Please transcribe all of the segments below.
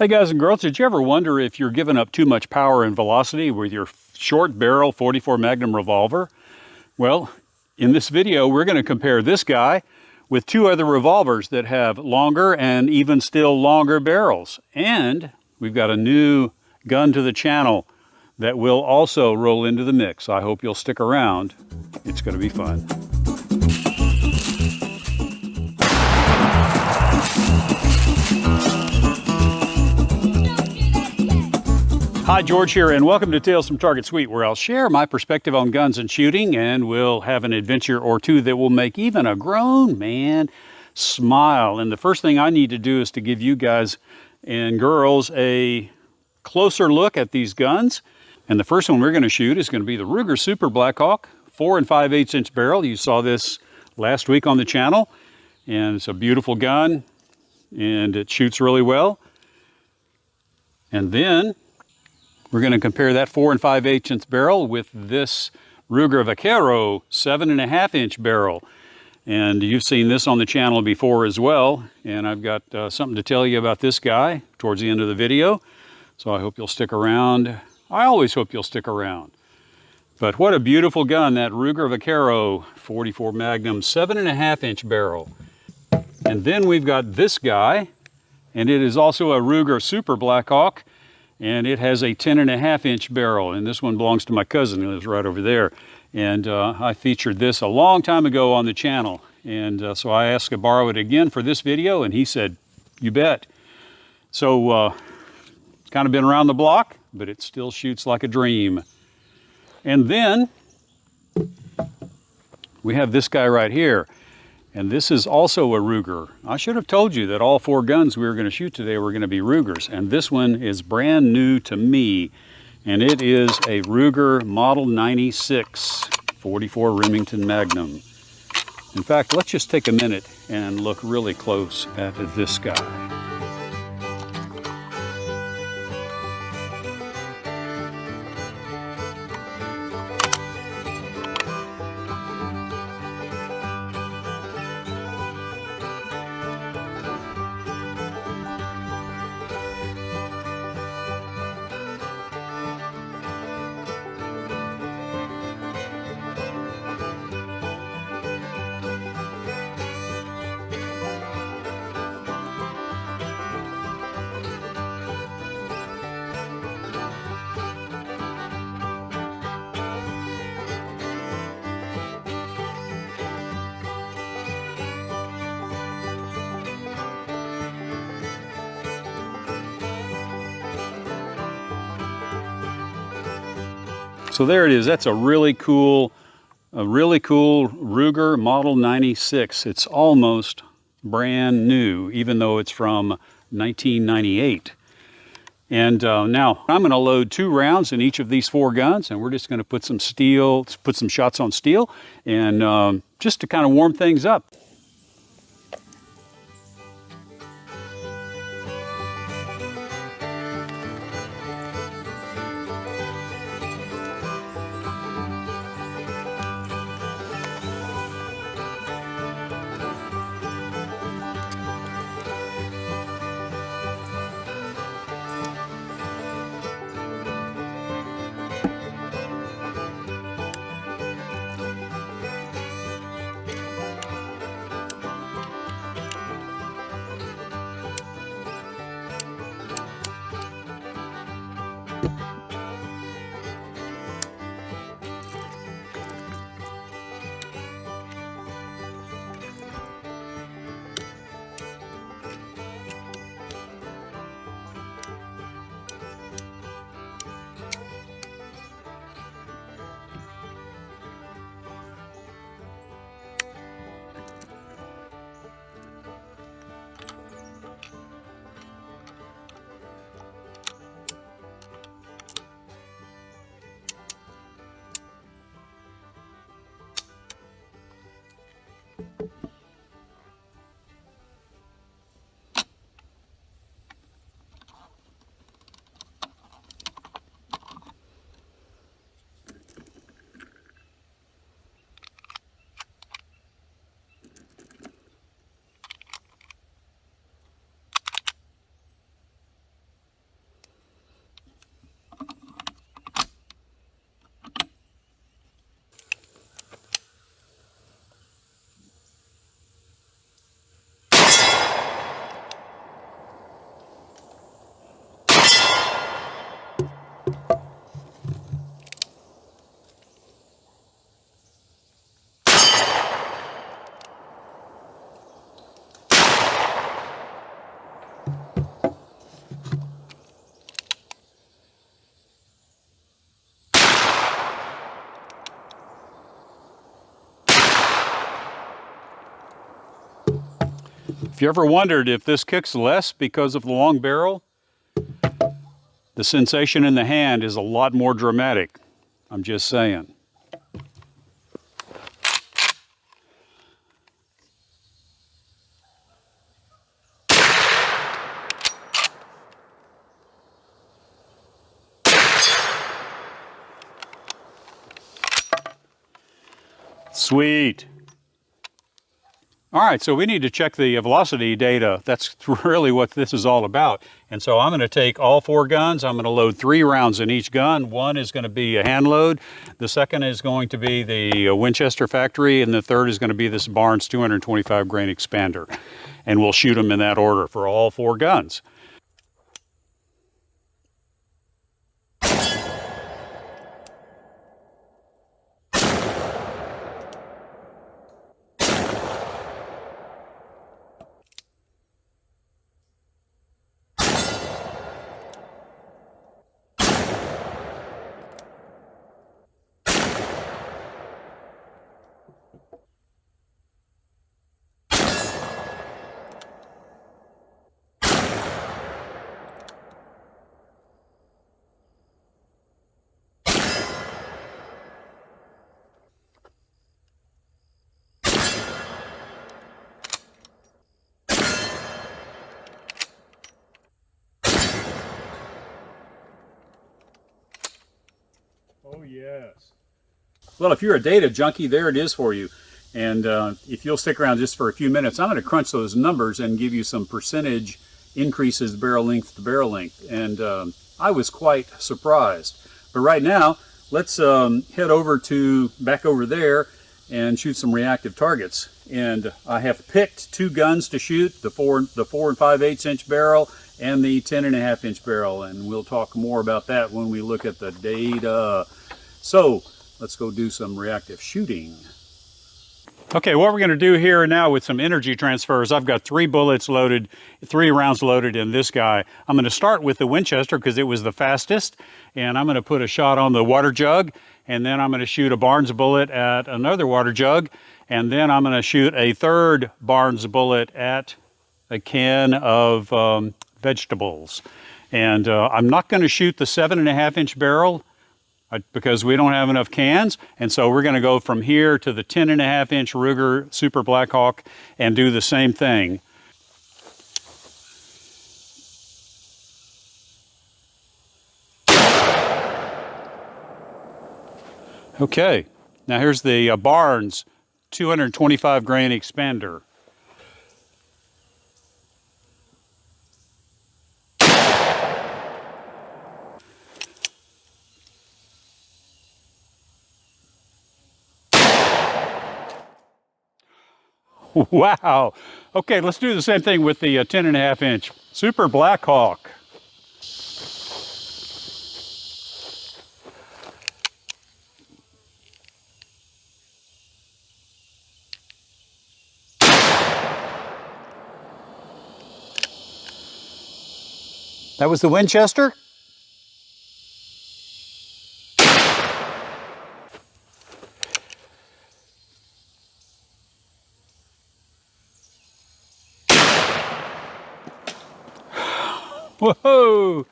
Hey guys and girls, did you ever wonder if you're giving up too much power and velocity with your short barrel 44 Magnum revolver? Well, in this video, we're going to compare this guy with two other revolvers that have longer and even still longer barrels. And we've got a new gun to the channel that will also roll into the mix. I hope you'll stick around. It's going to be fun. Hi, George here, and welcome to Tales from Target Suite, where I'll share my perspective on guns and shooting, and we'll have an adventure or two that will make even a grown man smile. And the first thing I need to do is to give you guys and girls a closer look at these guns. And the first one we're going to shoot is going to be the Ruger Super Blackhawk 4 5/8 inch barrel. You saw this last week on the channel, and it's a beautiful gun, and it shoots really well. And then we're going to compare that 4 5/8 inch barrel with this Ruger Vaquero 7 1/2 inch barrel. And you've seen this on the channel before as well. And I've got something to tell you about this guy towards the end of the video. So I hope you'll stick around. I always hope you'll stick around. But what a beautiful gun, that Ruger Vaquero 44 Magnum 7 1/2 inch barrel. And then we've got this guy, and it is also a Ruger Super Blackhawk. And it has a 10 1/2 inch barrel, and this one belongs to my cousin who lives right over there. And I featured this a long time ago on the channel, and so I asked to borrow it again for this video, and he said, you bet. So it's kind of been around the block, but it still shoots like a dream. And then we have this guy right here. And this is also a Ruger. I should have told you that all four guns we were going to shoot today were going to be Rugers. And this one is brand new to me. And it is a Ruger Model 96 44 Remington Magnum. In fact, let's just take a minute and look really close at this guy. So there it is. That's a really cool Ruger Model 96. It's almost brand new, even though it's from 1998. And now I'm going to load 2 rounds in each of these 4 guns, and we're just going to put some shots on steel, and just to kind of warm things up. you ever wondered if this kicks less because of the long barrel, the sensation in the hand is a lot more dramatic. I'm just saying. Sweet. All right, so we need to check the velocity data. That's really what this is all about. And so I'm going to take all 4 guns. I'm going to load 3 rounds in each gun. One is going to be a hand load. The second is going to be the Winchester factory. And the third is going to be this Barnes 225 grain expander. And we'll shoot them in that order for all 4 guns. Oh, yes. Well, if you're a data junkie, there it is for you. And if you'll stick around just for a few minutes, I'm going to crunch those numbers and give you some percentage increases barrel length to barrel length. And I was quite surprised. But right now, let's head over to back over there and shoot some reactive targets. And I have picked 2 guns to shoot, the 4 and 5/8 inch barrel and the 10.5 inch barrel. And we'll talk more about that when we look at the data. So let's go do some reactive shooting. Okay, what we're going to do here now with some energy transfers, I've got 3 bullets loaded, 3 rounds loaded in this guy. I'm going to start with the Winchester because it was the fastest, and I'm going to put a shot on the water jug, and then I'm going to shoot a Barnes bullet at another water jug, and then I'm going to shoot a 3rd Barnes bullet at a can of vegetables. And I'm not going to shoot the 7.5 inch barrel because we don't have enough cans, and so we're going to go from here to the 10.5 inch Ruger Super Blackhawk and do the same thing. Okay, now here's the Barnes 225 grain expander. Wow. Okay, let's do the same thing with the 10.5 inch Super Blackhawk. That was the Winchester? Whoa!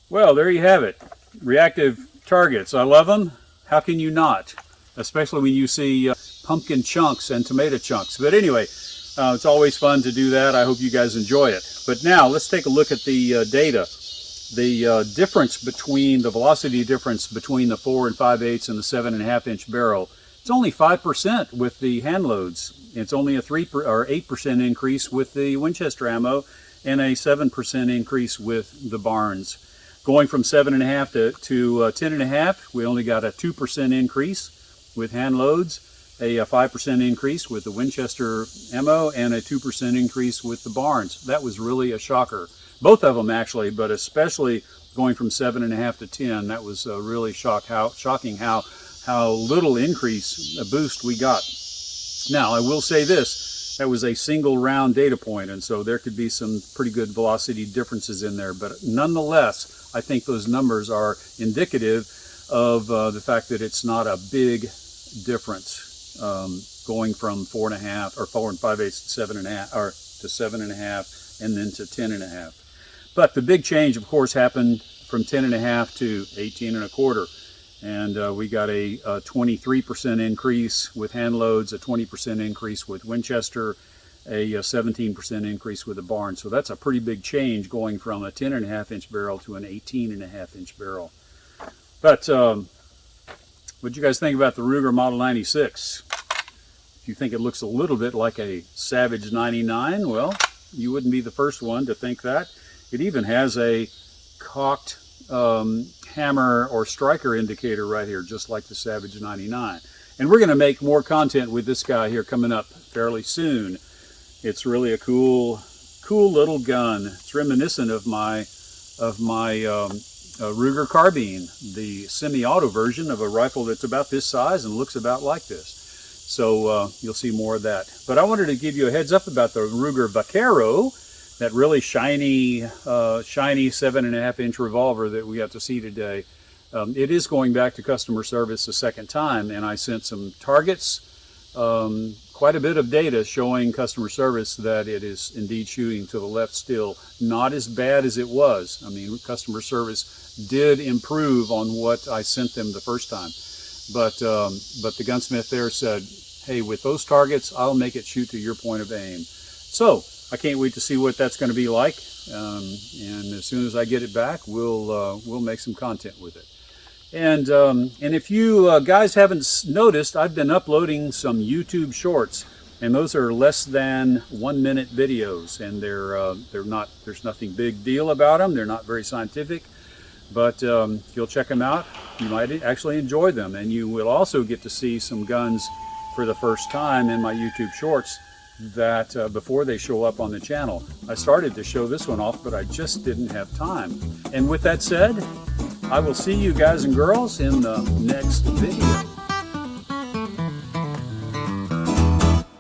Well, there you have it. Reactive targets. I love them. How can you not? Especially when you see pumpkin chunks and tomato chunks. But anyway, it's always fun to do that. I hope you guys enjoy it. But now let's take a look at the data. The difference between the velocity difference between the 4 and 5/8 and the 7.5 inch barrel, it's only 5% with the hand loads. It's only a 8% increase with the Winchester ammo and a 7% increase with the Barnes. Going from 7.5 to 10.5, we only got a 2% increase with hand loads, a 5% increase with the Winchester ammo, and a 2% increase with the Barnes. That was really a shocker. Both of them actually, but especially going from 7.5 to 10. That was really shocking how little increase, a boost we got. Now, I will say this, that was a single round data point, and so there could be some pretty good velocity differences in there, but nonetheless, I think those numbers are indicative of the fact that it's not a big difference going from 4.5 or 4 5/8 to 7.5 or to 7.5 and then to 10.5. But the big change, of course, happened from 10.5 to 18.25. And we got a 23% increase with hand loads, a 20% increase with Winchester, a 17% increase with the barn. So that's a pretty big change going from a 10.5-inch barrel to an 18.5-inch barrel. But what do you guys think about the Ruger Model 96? If you think it looks a little bit like a Savage 99, well, you wouldn't be the first one to think that. It even has a cocked hammer or striker indicator right here, just like the Savage 99. And we're going to make more content with this guy here coming up fairly soon. It's really a cool little gun. It's reminiscent of my Ruger carbine, the semi-auto version of a rifle that's about this size and looks about like this. So you'll see more of that. But I wanted to give you a heads up about the Ruger Vaquero, that really shiny 7.5-inch revolver that we got to see today. It is going back to customer service a second time, and I sent some targets, quite a bit of data showing customer service that it is indeed shooting to the left still. Not as bad as it was. I mean, customer service did improve on what I sent them the first time. But the gunsmith there said, hey, with those targets, I'll make it shoot to your point of aim. So I can't wait to see what that's going to be like, and as soon as I get it back, we'll make some content with it. And if you guys haven't noticed, I've been uploading some YouTube shorts, and those are less than 1-minute videos, and there's nothing big deal about them. They're not very scientific, but if you'll check them out, you might actually enjoy them, and you will also get to see some guns for the first time in my YouTube shorts that before they show up on the channel. I started to show this one off, but I just didn't have time. And with that said, I will see you guys and girls in the next video.